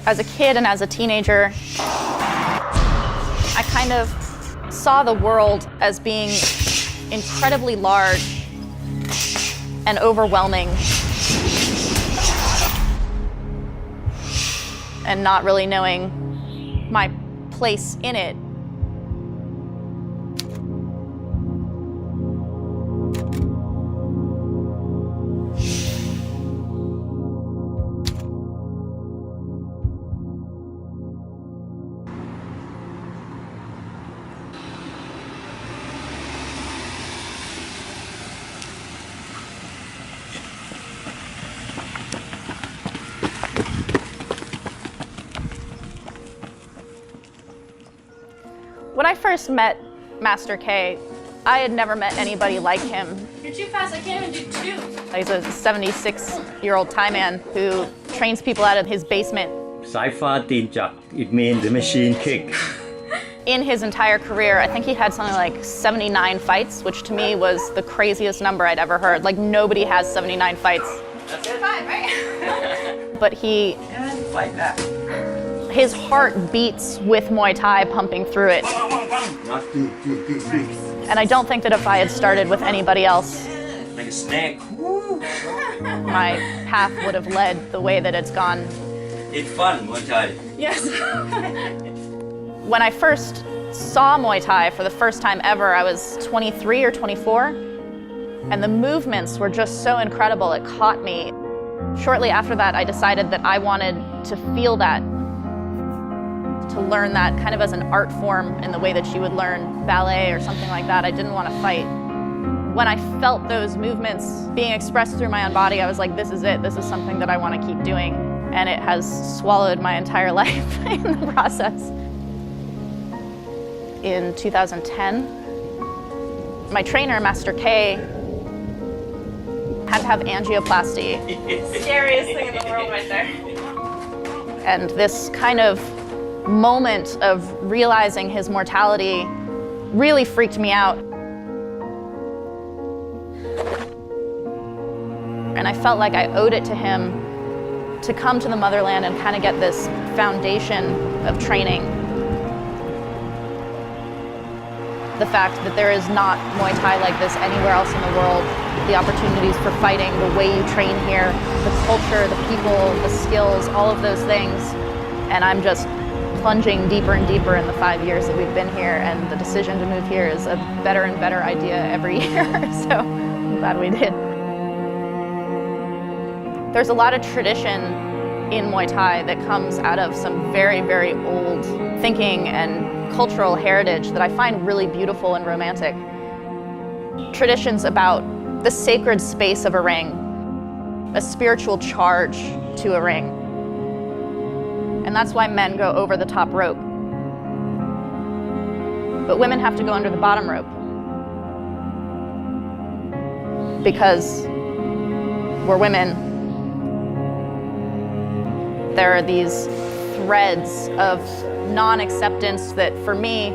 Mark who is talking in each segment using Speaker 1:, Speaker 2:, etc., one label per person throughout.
Speaker 1: As a kid and as a teenager, I kind of saw the world as being incredibly large and overwhelming, and not really knowing my place in it. When I first met Master K, I had never met anybody like him.
Speaker 2: You're too fast, I can't even do two.
Speaker 1: He's a 76-year-old Thai man who trains people out of his basement.
Speaker 3: สายฟ้าตีนจักร it means the machine kick.
Speaker 1: In his entire career, I think he had something like 79 fights, which to me was the craziest number I'd ever heard. Like, nobody has 79 fights.
Speaker 2: That's good five, right?
Speaker 1: But
Speaker 3: Like that.
Speaker 1: his heart beats with Muay Thai pumping through it. And I don't think that if I had started with anybody else,
Speaker 3: Like a snake.
Speaker 1: my path would have led the way that it's gone.
Speaker 3: It's fun, Muay Thai.
Speaker 2: Yes.
Speaker 1: When I first saw Muay Thai for the first time ever, I was 23 or 24, and the movements were just so incredible, it caught me. Shortly after that, I decided that I wanted to feel that, to learn that kind of as an art form in the way that you would learn ballet or something like that. I didn't want to fight. When I felt those movements being expressed through my own body, I was like, this is it. This is something that I want to keep doing. And it has swallowed my entire life in the process. In 2010, my trainer, Master K, had to have angioplasty.
Speaker 2: Scariest thing in the world right there.
Speaker 1: And this kind of moment of realizing his mortality really freaked me out. And I felt like I owed it to him to come to the motherland and kind of get this foundation of training. The fact that there is not Muay Thai like this anywhere else in the world, the opportunities for fighting, the way you train here, the culture, the people, the skills, all of those things. And I'm just plunging deeper and deeper in the 5 years that we've been here, and the decision to move here is a better and better idea every year, so I'm glad we did. There's a lot of tradition in Muay Thai that comes out of some very, very old thinking and cultural heritage that I find really beautiful and romantic. Traditions about the sacred space of a ring, a spiritual charge to a ring. And that's why men go over the top rope. But women have to go under the bottom rope. Because we're women. There are these threads of non-acceptance that, for me,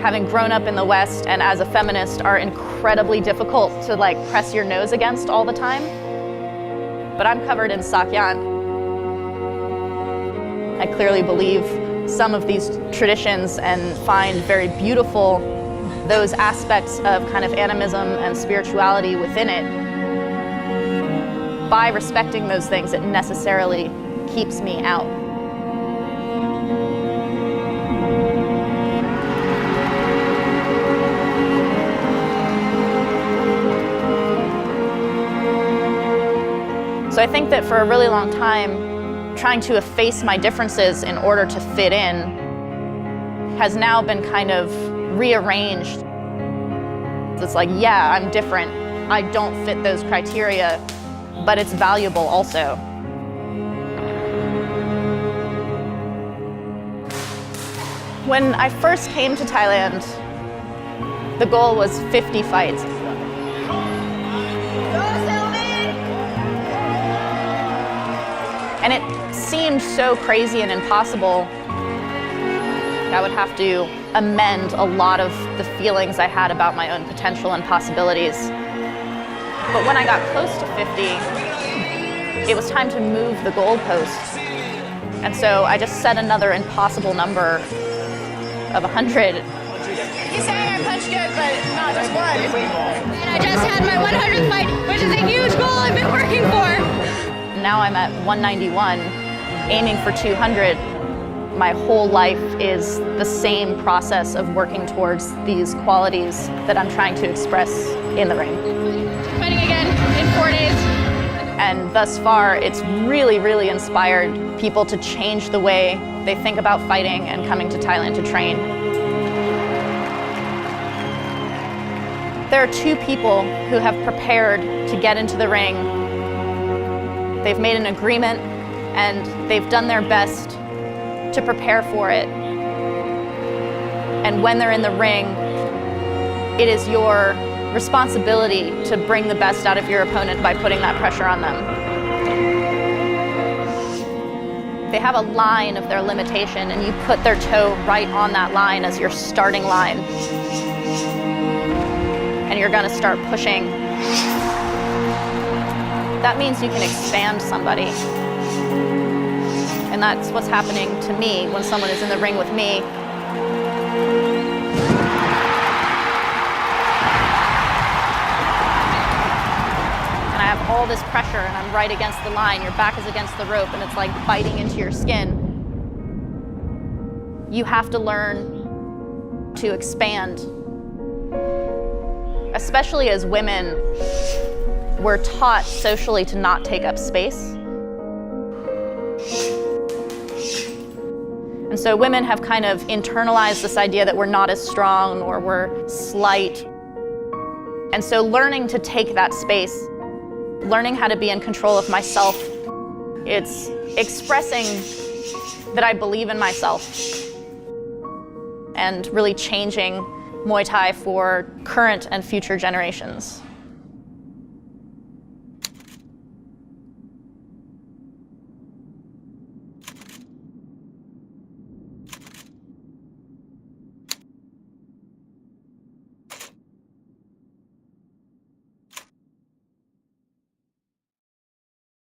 Speaker 1: having grown up in the West and as a feminist, are incredibly difficult to like press your nose against all the time. But I'm covered in sakyan. I clearly believe some of these traditions and find very beautiful those aspects of kind of animism and spirituality within it. By respecting those things, it necessarily keeps me out. So I think that for a really long time, trying to efface my differences in order to fit in has now been kind of rearranged. It's like, yeah, I'm different. I don't fit those criteria, but it's valuable also. When I first came to Thailand, the goal was 50 fights. And it seemed so crazy and impossible. I would have to amend a lot of the feelings I had about my own potential and possibilities. But when I got close to 50, it was time to move the goalposts. And so I just set another impossible number of 100.
Speaker 2: He's saying I punch good, but not just one. And I just had my 100th fight, which is a huge goal I've been working for.
Speaker 1: Now I'm at 191, aiming for 200. My whole life is the same process of working towards these qualities that I'm trying to express in the ring.
Speaker 2: Fighting again in 4 days.
Speaker 1: And thus far, it's really, really inspired people to change the way they think about fighting and coming to Thailand to train. There are two people who have prepared to get into the ring. They've made an agreement and they've done their best to prepare for it. And when they're in the ring, it is your responsibility to bring the best out of your opponent by putting that pressure on them. They have a line of their limitation and you put their toe right on that line as your starting line. And you're gonna start pushing. That means you can expand somebody. And that's what's happening to me when someone is in the ring with me. And I have all this pressure and I'm right against the line. Your back is against the rope and it's like biting into your skin. You have to learn to expand. Especially as women, we're taught socially to not take up space. And so women have kind of internalized this idea that we're not as strong or we're slight. And so learning to take that space, learning how to be in control of myself, it's expressing that I believe in myself and really changing Muay Thai for current and future generations.